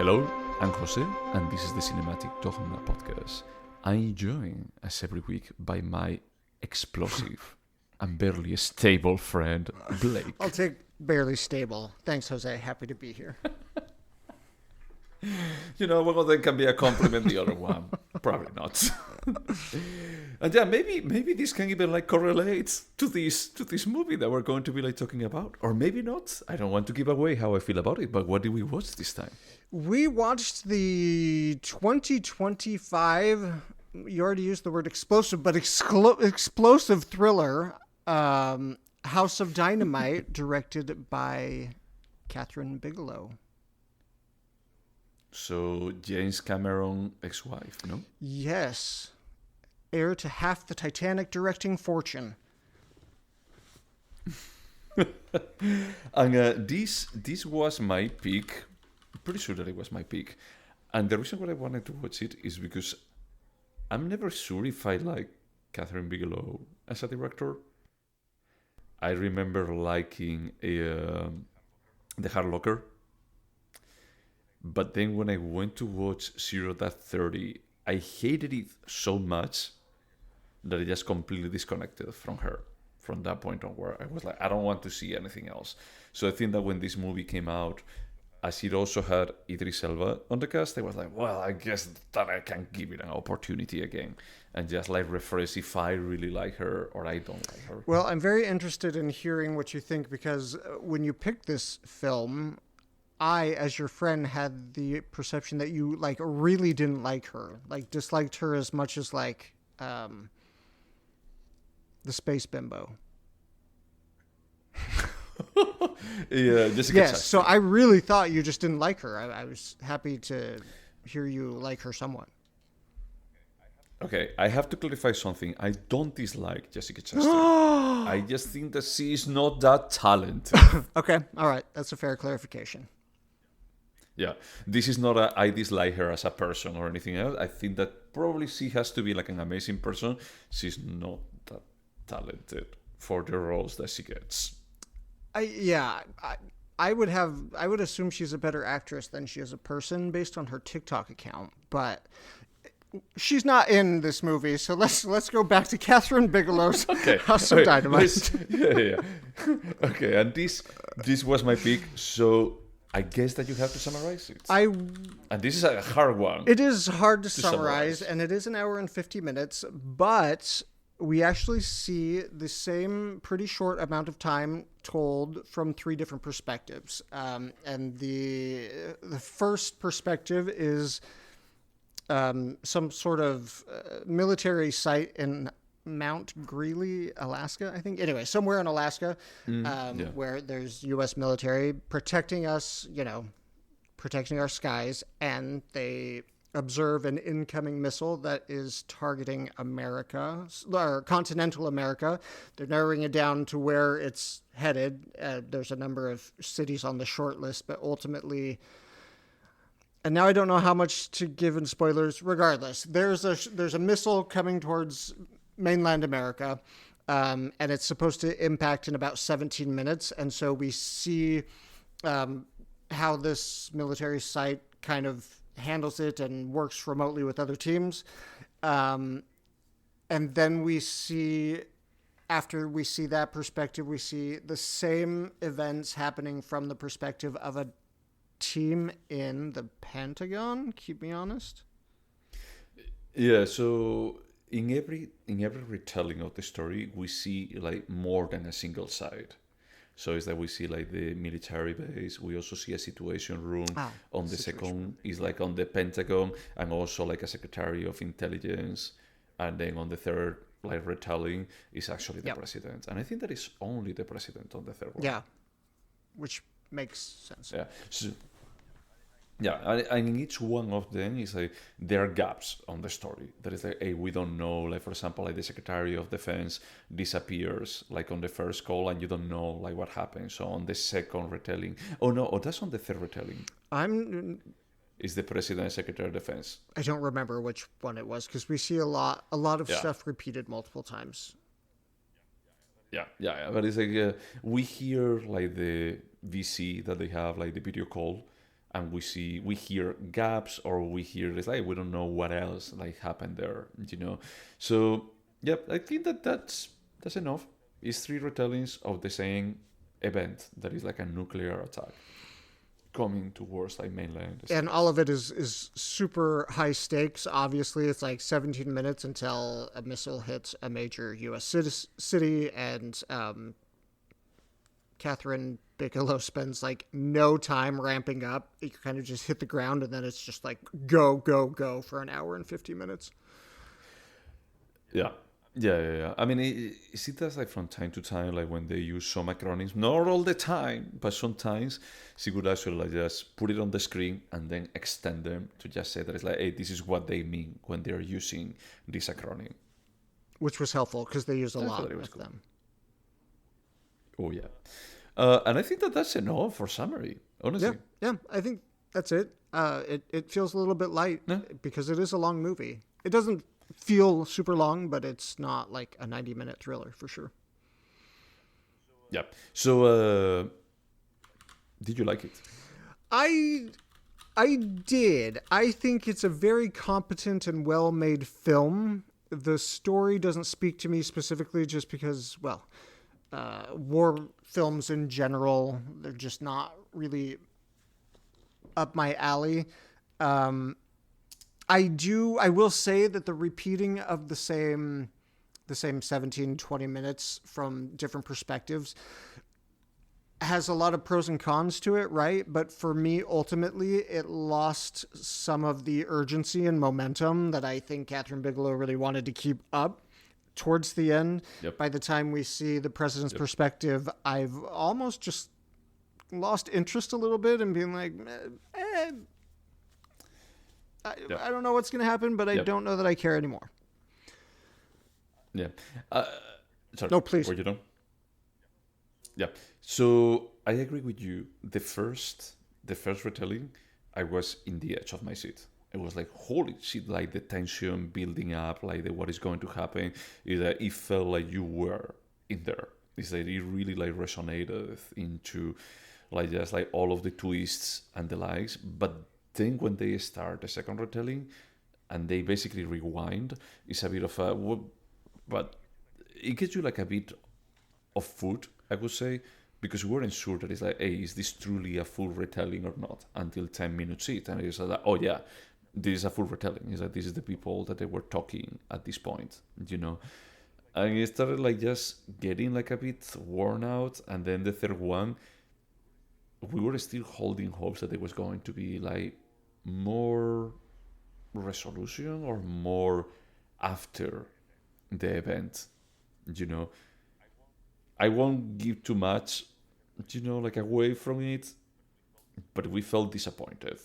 Hello, I'm Jose, and this is the Cinematic Dogma podcast. I'm joined, as every week, by my explosive and barely stable friend, Blake. I'll take barely stable. Thanks, Jose. Happy to be here. You know, one of them can be a compliment, the other one, probably not. And yeah, maybe this can even correlate to this movie that we're going to be talking about, or maybe not. I don't want to give away how I feel about it. But what did we watch this time? We watched the 2025. You already used the word explosive, but explosive thriller, House of Dynamite, directed by Kathryn Bigelow. So, James Cameron ex-wife, no? Yes. Heir to half the Titanic directing fortune. And this was my pick. Pretty sure that it was my pick. And the reason why I wanted to watch it is because I'm never sure if I like Kathryn Bigelow as a director. I remember liking The Hard Locker. But then when I went to watch 0-30, I hated it so much that I just completely disconnected from her from that point on, where I was like, I don't want to see anything else. So I think that when this movie came out, as it also had Idris Elba on the cast, I was like, well, I guess that I can give it an opportunity again and just refresh if I really like her or I don't like her. Well, I'm very interested in hearing what you think, because when you picked this film, I, as your friend, had the perception that you really didn't like her, disliked her as much as the space bimbo. Yeah, Jessica yes. Chastain. So I really thought you just didn't like her. I was happy to hear you like her somewhat. Okay, I have to clarify something. I don't dislike Jessica Chastain. I just think that she is not that talented. Okay, all right. That's a fair clarification. Yeah, this is not I dislike her as a person or anything else. I think that probably she has to be an amazing person. She's not that talented for the roles that she gets. I would assume she's a better actress than she is a person based on her TikTok account, but she's not in this movie. So let's go back to Kathryn Bigelow's House of Dynamite. Yeah. Okay, and this was my pick. So I guess that you have to summarize it. And this is a hard one. It is hard to summarize, and it is an hour and 50 minutes, but we actually see the same pretty short amount of time told from three different perspectives. And the first perspective is some sort of military site in Mount Greeley, Alaska, I think. Anyway, somewhere in Alaska, where there's U.S. military protecting us, protecting our skies, and they observe an incoming missile that is targeting America, or continental America. They're narrowing it down to where it's headed. There's a number of cities on the short list, but ultimately, and now I don't know how much to give in spoilers. Regardless, there's a missile coming towards mainland America, and it's supposed to impact in about 17 minutes. And so we see how this military site kind of handles it and works remotely with other teams. And then we see, after we see that perspective, we see the same events happening from the perspective of a team in the Pentagon. Keep me honest. Yeah, so in every retelling of the story, we see more than a single side. So it's that we see the military base. We also see a situation room on the second is on the Pentagon, and also a secretary of intelligence. And then on the third retelling is actually the president. And I think that is only the president on the third one. Yeah, which makes sense. Yeah. So, yeah, and in each one of them is there are gaps on the story. There is we don't know, for example, the Secretary of Defense disappears on the first call, and you don't know what happens. So on the second retelling, that's on the third retelling. Is the President and Secretary of Defense? I don't remember which one it was, because we see a lot of stuff repeated multiple times. Yeah, but it's we hear the VC that they have, the video call. and we hear gaps, or we hear it's like we don't know what else like happened there, So yep, I think that's enough. It's three retellings of the same event that is like a nuclear attack coming towards like mainland. And all of it is super high stakes. Obviously, it's like 17 minutes until a missile hits a major U.S. city, and Kathryn Bigelow spends like no time ramping up. You kind of just hit the ground, and then it's just like go, go, go for an hour and 50 minutes. Yeah. I mean, it see that like from time to time, like when they use some acronyms, not all the time, but sometimes she could actually like just put it on the screen and then extend them to just say that it's like, hey, this is what they mean when they're using this acronym. Which was helpful because they use a lot with them. Oh, yeah. And I think that's enough for summary, honestly. Yeah, I think that's it. It feels a little bit light because it is a long movie. It doesn't feel super long, but it's not like a 90-minute thriller for sure. Yeah. So, did you like it? I did. I think it's a very competent and well-made film. The story doesn't speak to me specifically just because, well, war films in general, they're just not really up my alley. I will say that the repeating of the same 17, 20 minutes from different perspectives has a lot of pros and cons to it, right? But for me, ultimately, it lost some of the urgency and momentum that I think Kathryn Bigelow really wanted to keep up towards the end. Yep. By the time we see the president's perspective, I've almost just lost interest a little bit and being like, I don't know what's going to happen, but I don't know that I care anymore. Yeah. Sorry. No, please. Were you done? Yeah. So I agree with you. The first retelling, I was in the edge of my seat. It was like, holy shit, like the tension building up, like what is going to happen. It felt like you were in there. It's like it really like resonated into like just like all of the twists and the likes. But then when they start the second retelling and they basically rewind, it's a bit of a, but it gives you like a bit of food, I would say, because we weren't sure that it's like, hey, is this truly a full retelling or not until 10 minutes in, and it's like, oh yeah, this is a full retelling. It's like, this is the people that they were talking at this point, and it started like just getting like a bit worn out. And then the third one, we were still holding hopes that there was going to be like more resolution or more after the event. I won't give too much like away from it, but we felt disappointed.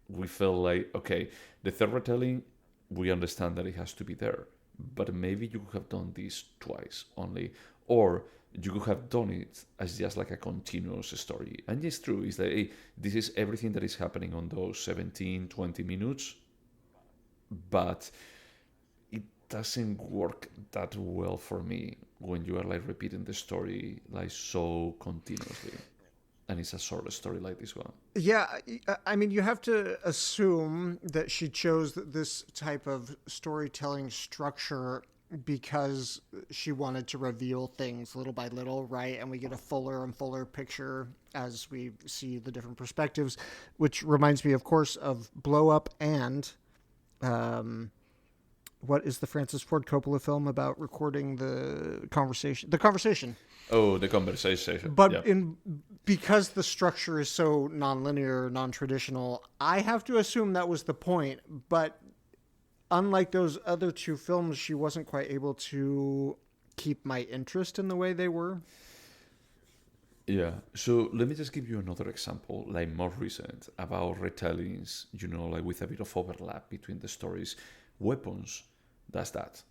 We felt like, okay, the third retelling, we understand that it has to be there, but maybe you could have done this twice only, or you could have done it as just like a continuous story. And it's true, it's like, hey, this is everything that is happening on those 17, 20 minutes, but it doesn't work that well for me when you are like repeating the story like so continuously. And it's a short story like this one. Yeah, I mean, you have to assume that she chose this type of storytelling structure because she wanted to reveal things little by little, right? And we get a fuller and fuller picture as we see the different perspectives, which reminds me, of course, of Blow Up and what is the Francis Ford Coppola film about recording the conversation? The Conversation. Oh, The Conversation. But because the structure is so non-linear, non-traditional, I have to assume that was the point. But unlike those other two films, she wasn't quite able to keep my interest in the way they were. Yeah. So let me just give you another example, like more recent, about retellings, like with a bit of overlap between the stories. Weapons does that.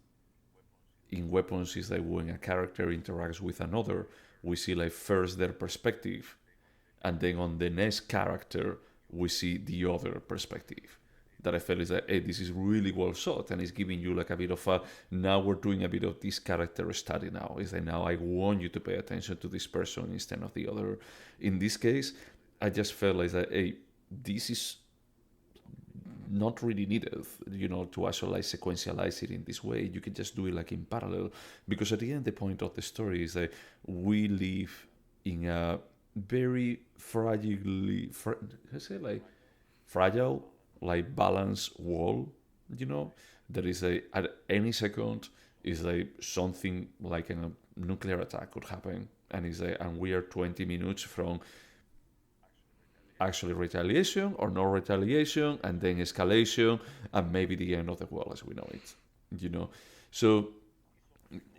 In Weapons, is like when a character interacts with another, we see like first their perspective, and then on the next character, we see the other perspective. That I felt is like, hey, this is really well shot, and it's giving you like a bit of a, now we're doing a bit of this character study now. It's like, now I want you to pay attention to this person instead of the other. In this case, I just felt like that, hey, this is not really needed, to actually like sequentialize it in this way. You can just do it like in parallel, because at the end, the point of the story is that we live in a very fragile, like balanced world. There is at any second is like something like a nuclear attack could happen, and and we are 20 minutes from actually retaliation or no retaliation, and then escalation, and maybe the end of the world as we know it. So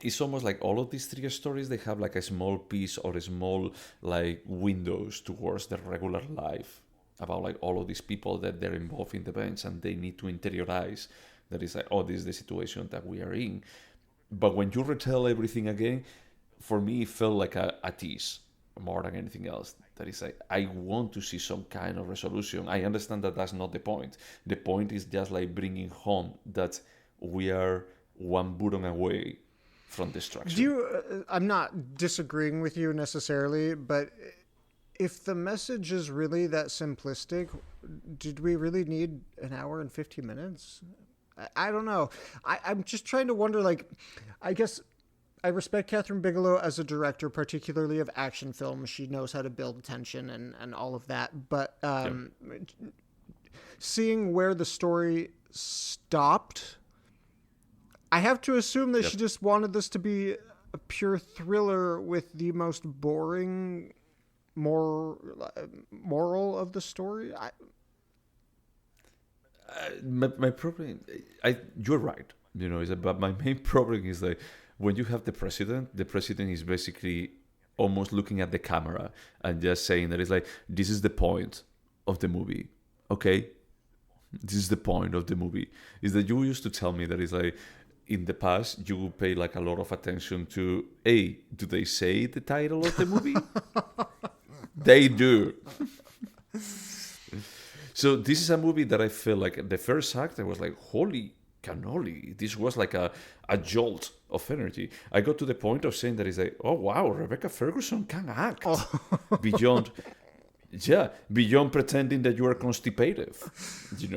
it's almost like all of these three stories, they have like a small piece or a small like windows towards the regular life, about like all of these people that they're involved in the events, and they need to interiorize that is like, oh, this is the situation that we are in. But when you retell everything again, for me it felt like a tease more than anything else. That is like, I want to see some kind of resolution. I understand that that's not the point. The point is just like bringing home that we are one button away from destruction. I'm not disagreeing with you necessarily, but if the message is really that simplistic, did we really need an hour and 50 minutes? I don't know. I'm just trying to wonder, like, I guess I respect Kathryn Bigelow as a director, particularly of action films. She knows how to build tension and all of that. But seeing where the story stopped, I have to assume that she just wanted this to be a pure thriller with the most boring moral of the story. My problem, you're right. But my main problem is that when you have the president is basically almost looking at the camera and just saying that it's like, this is the point of the movie, okay? This is the point of the movie. Is that you used to tell me that it's like, in the past, you would pay like a lot of attention to, do they say the title of the movie? They do. So this is a movie that I feel like the first act, I was like, holy cannoli. This was like a jolt of energy. I got to the point of saying that it's like, oh wow, Rebeca Ferguson can act. Beyond pretending that you are constipated.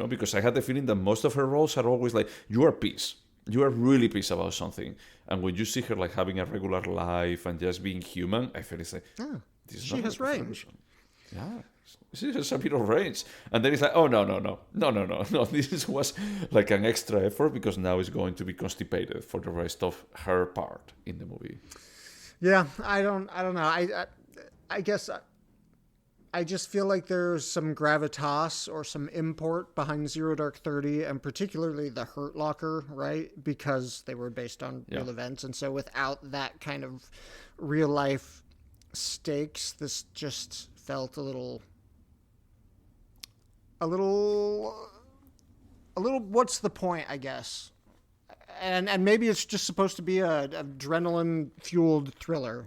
Because I had the feeling that most of her roles are always like, you are pissed. You are really pissed about something. And when you see her like having a regular life and just being human, I feel it's like, she has range. Yeah, she has a bit of range. And then it's like, oh, no. This was like an extra effort because now it's going to be constipated for the rest of her part in the movie. Yeah, I don't know. I guess I just feel like there's some gravitas or some import behind Zero Dark 30, and particularly the Hurt Locker, right? Because they were based on real events. And so without that kind of real life stakes, this just felt a little what's the point, I guess. And maybe it's just supposed to be a adrenaline fueled thriller.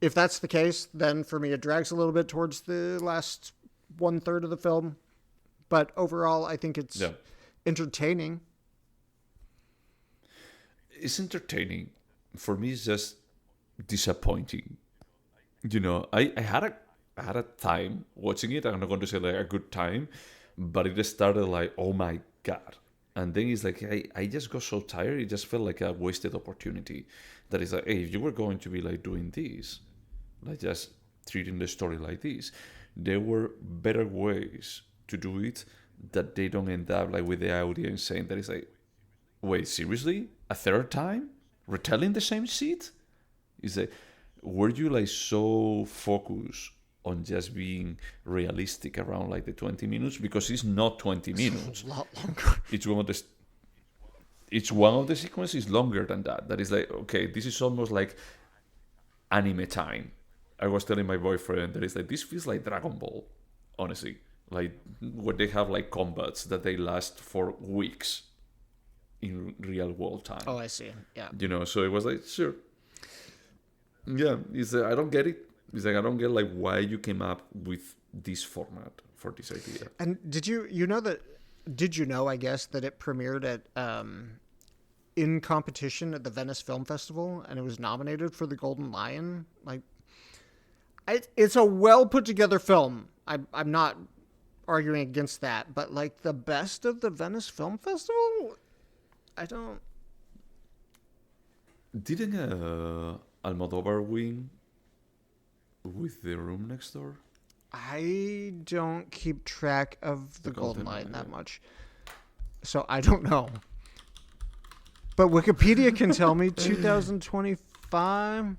If that's the case, then for me it drags a little bit towards the last 1/3 of the film. But overall, I think it's entertaining. It's entertaining. For me, it's just disappointing. I had a time watching it. I'm not going to say like a good time, but it started like, oh my God. And then it's like, I just got so tired. It just felt like a wasted opportunity. That is like, hey, if you were going to be like doing this, like just treating the story like this, there were better ways to do it, that they don't end up like with the audience saying that it's like, wait, seriously? A third time? Retelling the same shit? Is like, were you like so focused on just being realistic around like the 20 minutes? Because it's not 20 minutes. It's a lot longer. It's one of the sequences longer than that. That is like, okay, this is almost like anime time. I was telling my boyfriend that it's like, this feels like Dragon Ball, honestly. Like, where they have like combats that they last for weeks in real world time. Oh, I see. Yeah. So it was like, sure. Yeah, I don't get it. It's like, I don't get like why you came up with this format for this idea. And did you know, I guess, that it premiered at in competition at the Venice Film Festival, and it was nominated for the Golden Lion? Like, it's a well put together film. I'm not arguing against that, but like the best of the Venice Film Festival, I don't. Didn't Almodovar win with The Room Next Door? I don't keep track of the Golden Lion that much, so I don't know. But Wikipedia can tell me 2025.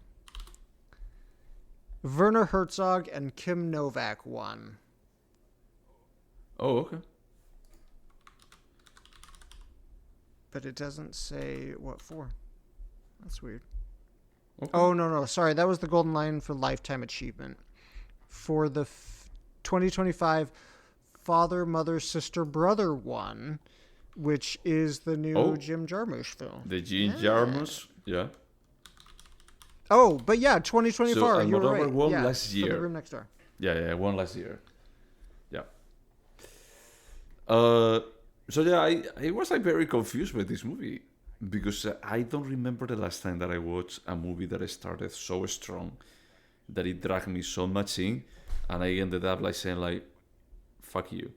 Werner Herzog and Kim Novak won. Oh, okay. But it doesn't say what for. That's weird. Okay. Oh, no. Sorry, that was the Golden Lion for Lifetime Achievement. For the 2025 Father, Mother, Sister, Brother won, which is the new Jim Jarmusch film. The Jim Jarmusch, yeah. Oh, but yeah, 2024. So you were right. Won last year. For The Room Next Door. Yeah, won last year. Yeah. So yeah, I was like very confused with this movie because I don't remember the last time that I watched a movie that started so strong that it dragged me so much in, and I ended up like saying like, "Fuck you."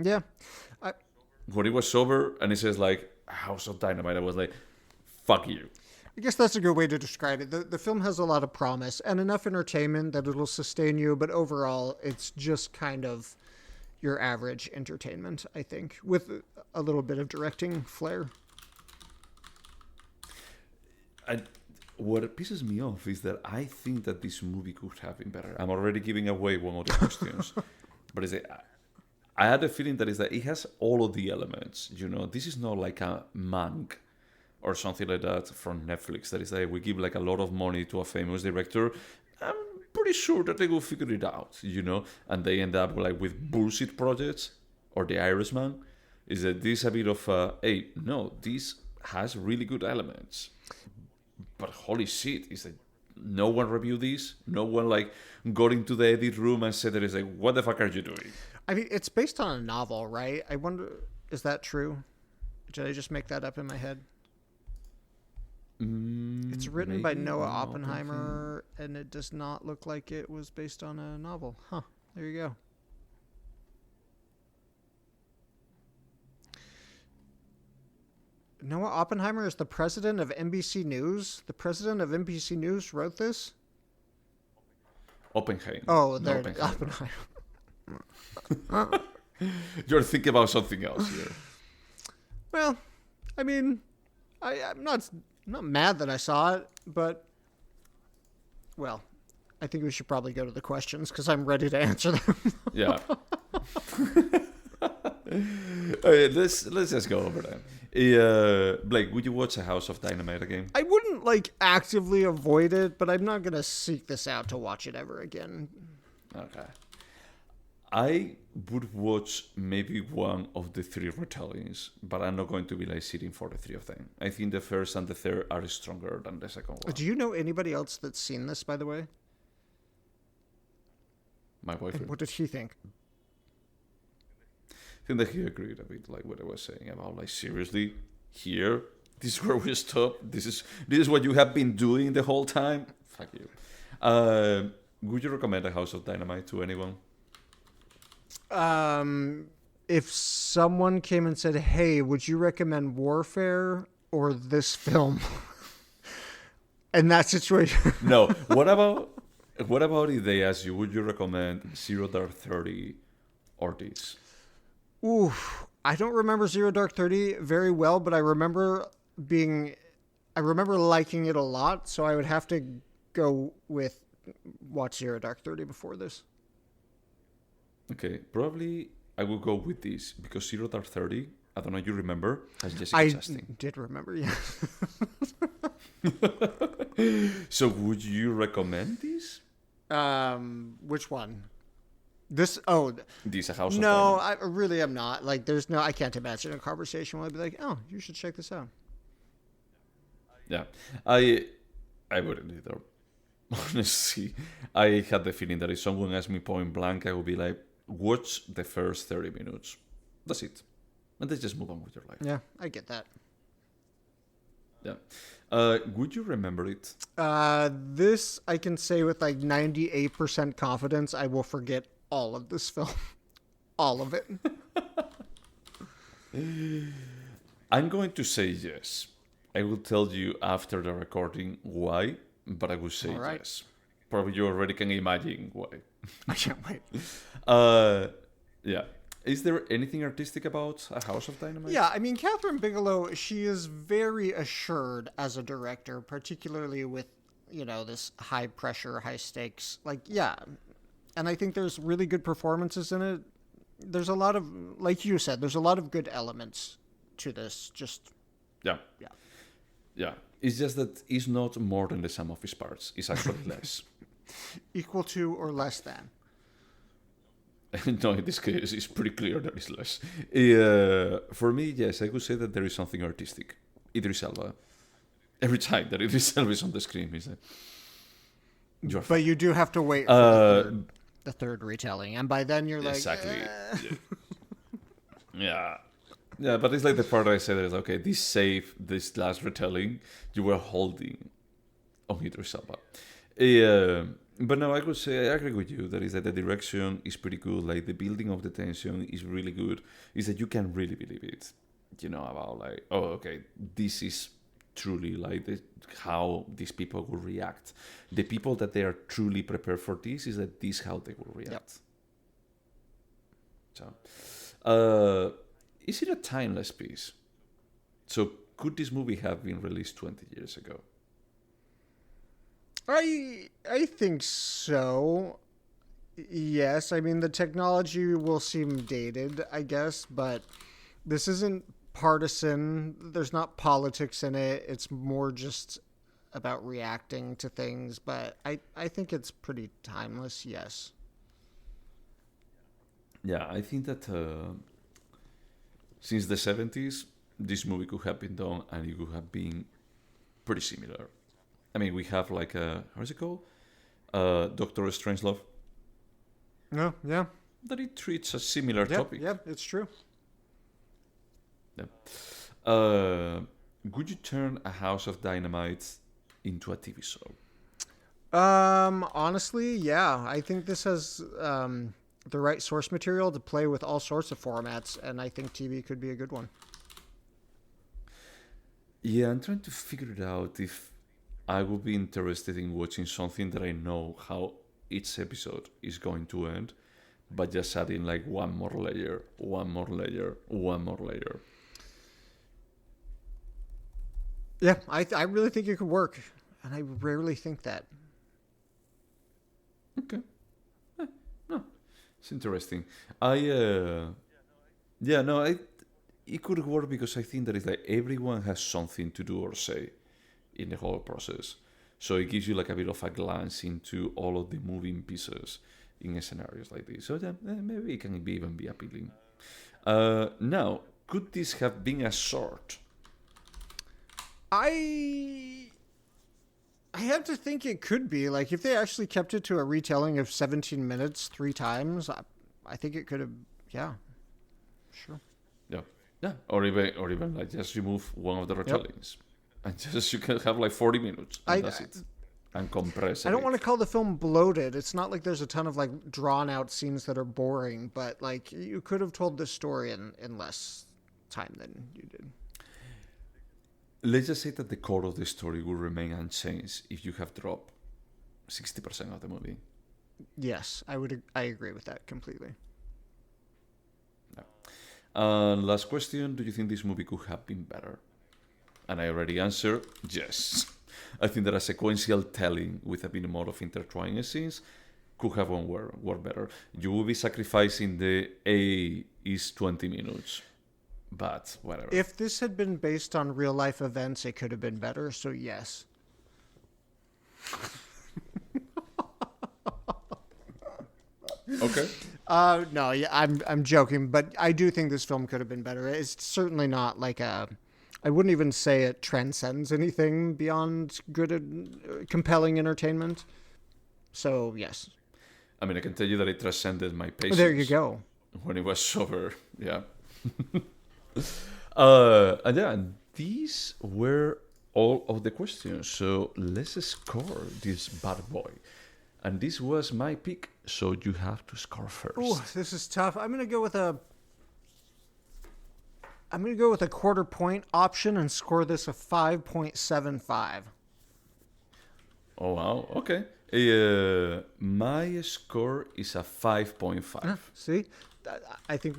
Yeah. When it was over and it says like A House of Dynamite, I was like, "Fuck you." I guess that's a good way to describe it. The film has a lot of promise and enough entertainment that it'll sustain you, but overall, it's just kind of your average entertainment, I think, with a little bit of directing flair. What pisses me off is that I think that this movie could have been better. I'm already giving away one of the questions, but it's I had a feeling that is that it has all of the elements. You know, this is not like a Mank or something like that from Netflix. That is like we give like a lot of money to a famous director. I'm pretty sure that they will figure it out, you know, and they end up like with bullshit projects or The Irishman. Is that this a bit of hey, no, this has really good elements, but holy shit, is that no one reviewed this? No one like got into the edit room and said that it's like, what the fuck are you doing? I mean, it's based on a novel, right? I wonder, is that true? Did I just make that up in my head? It's written by Noah Oppenheimer, and it does not look like it was based on a novel. Huh. There you go. Noah Oppenheimer is the president of NBC News. The president of NBC News wrote this? Oppenheimer. Oh, there it is. Oppenheimer. You're thinking about something else here. Well, I mean, I'm not mad that I saw it, but, well, I think we should probably go to the questions because I'm ready to answer them. Yeah. Okay, let's just go over them. Blake, would you watch A House of Dynamite again? I wouldn't like actively avoid it, but I'm not gonna seek this out to watch it ever again. Okay. I would watch maybe one of the three retellings, but I'm not going to be like sitting for the three of them. I think the first and the third are stronger than the second one. Do you know anybody else that's seen this, by the way? My boyfriend. And what did he think? I think that he agreed a bit, like what I was saying about, like, seriously, here, this is where we stop. This is what you have been doing the whole time. Fuck you. Would you recommend A House of Dynamite to anyone? If someone came and said, "Hey, would you recommend Warfare or this film?" In that situation, No. What about if they ask you, would you recommend Zero Dark 30 or this? Ooh, I don't remember Zero Dark 30 very well, but I remember liking it a lot, so I would have to go with watch Zero Dark 30 before this. Okay, probably I will go with this because Zero Dark 30, I don't know if you remember, has Jessica I Chastain. did remember, yeah. So would you recommend this? Which one? This A House of No, Dynamite. I really am not. Like, I can't imagine a conversation where I'd be like, "Oh, you should check this out." Yeah, I wouldn't either. Honestly, I had the feeling that if someone asked me point blank, I would be like, watch the first 30 minutes. That's it. And then just move on with your life. Yeah, I get that. Yeah. Would you remember it? This I can say with like 98% confidence I will forget all of this film. All of it. I'm going to say yes. I will tell you after the recording why, but I will say right. yes. Probably you already can imagine why. I can't wait. Yeah. Is there anything artistic about A House of Dynamite? Yeah, I mean, Kathryn Bigelow, she is very assured as a director, particularly with, this high pressure, high stakes. Like, yeah. And I think there's really good performances in it. There's a lot of, like you said, there's a lot of good elements to this. Just, Yeah. yeah. Yeah. It's just that it's not more than the sum of its parts. It's actually less. Equal to or less than. No, in this case, it's pretty clear that it's less. For me, yes, I would say that there is something artistic. Idris Elba. Every time that Idris Elba is on the screen, is like, but you do have to wait for the third retelling, and by then you're like, exactly. Yeah. Yeah, but it's like the part I said is okay. This last retelling, you were holding on Idris Elba. But no, I could say I agree with you. That is that the direction is pretty good. Like the building of the tension is really good. Is that you can really believe it. About like, oh, okay, this is truly like how these people will react. The people that they are truly prepared for this is that this how they will react. Yep. So, is it a timeless piece? So could this movie have been released 20 years ago? I think so. Yes, I mean the technology will seem dated, I guess, but this isn't partisan. There's not politics in it. It's more just about reacting to things, but I think it's pretty timeless, yes. Yeah, I think that since the 70s, this movie could have been done and it could have been pretty similar. I mean, we have like how is it called? Doctor Strangelove. No, yeah. That it treats a similar topic. Yeah, it's true. Yeah. Would you turn A House of Dynamite into a TV show? Honestly, yeah. I think this has the right source material to play with all sorts of formats, and I think TV could be a good one. Yeah, I'm trying to figure it out if I would be interested in watching something that I know how each episode is going to end, but just adding like one more layer, one more layer, one more layer. Yeah, I really think it could work, and I rarely think that. Okay. No, it's interesting. It could work because I think that it's like everyone has something to do or say in the whole process. So it gives you like a bit of a glance into all of the moving pieces in scenarios like this. So yeah, maybe it can even be appealing. Now, could this have been a short? I have to think it could be. Like, if they actually kept it to a retelling of 17 minutes 3 times, I think it could have, yeah. Sure. Yeah. Or even like just remove one of the retellings. Yep. And just you can have like 40 minutes and that's it. And compress it. I don't want to call the film bloated. It's not like there's a ton of like drawn out scenes that are boring, but like you could have told this story in less time than you did. Let's just say that the core of the story will remain unchanged if you have dropped 60% of the movie. Yes, I agree with that completely. Last question, do you think this movie could have been better? And I already answered yes. I think that a sequential telling with a bit more of intertwining scenes could have worked better. You will be sacrificing the A is 20 minutes. But whatever. If this had been based on real life events, it could have been better. So yes. Okay. No, yeah, I'm joking, but I do think this film could have been better. It's certainly not like I wouldn't even say it transcends anything beyond good, compelling entertainment. So yes. I mean, I can tell you that it transcended my patience. There you go. When it was sober, yeah. And these were all of the questions. So let's score this bad boy. And this was my pick, so you have to score first. Ooh, this is tough. I'm gonna go with a 1/4 point option and score this a 5.75. Oh wow, okay. My score is a 5.5. See, I think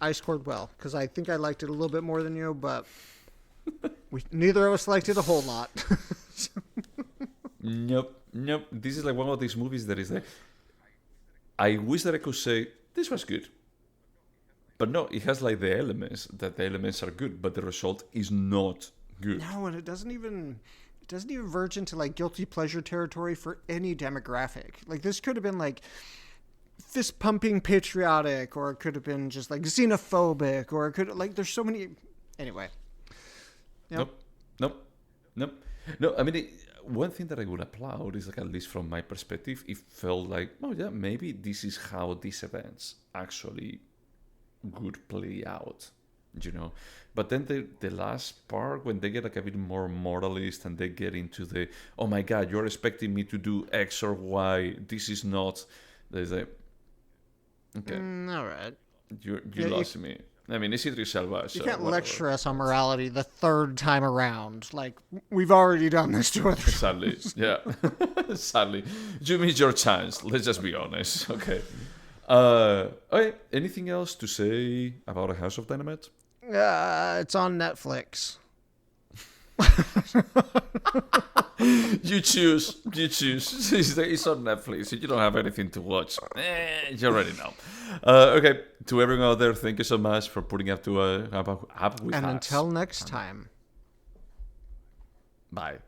I scored well because I think I liked it a little bit more than you, but neither of us liked it a whole lot. Nope. This is like one of these movies that is like, I wish that I could say this was good, but no, it has like the elements are good, but the result is not good. No, and it doesn't even verge into like guilty pleasure territory for any demographic. Like this could have been like fist pumping patriotic, or it could have been just like xenophobic, or it could like there's so many. Anyway. Yep. Nope. No, I mean, one thing that I would applaud is like, at least from my perspective, it felt like, oh yeah, maybe this is how these events actually would play out, you know. But then the last part, when they get like a bit more moralist and they get into the, oh my God, you're expecting me to do X or Y. This is not. There's a, okay, all right. You lost me. I mean, it's Idris Elba. You can't lecture us on morality the third time around. Like, we've already done this to others. Sadly, yeah. Sadly. You missed your chance. Let's just be honest. Okay. Okay. Anything else to say about A House of Dynamite? It's on Netflix. You choose. It's on Netflix. You don't have anything to watch. You already know. Okay. To everyone out there, thank you so much for putting up with us. And until next time. Bye.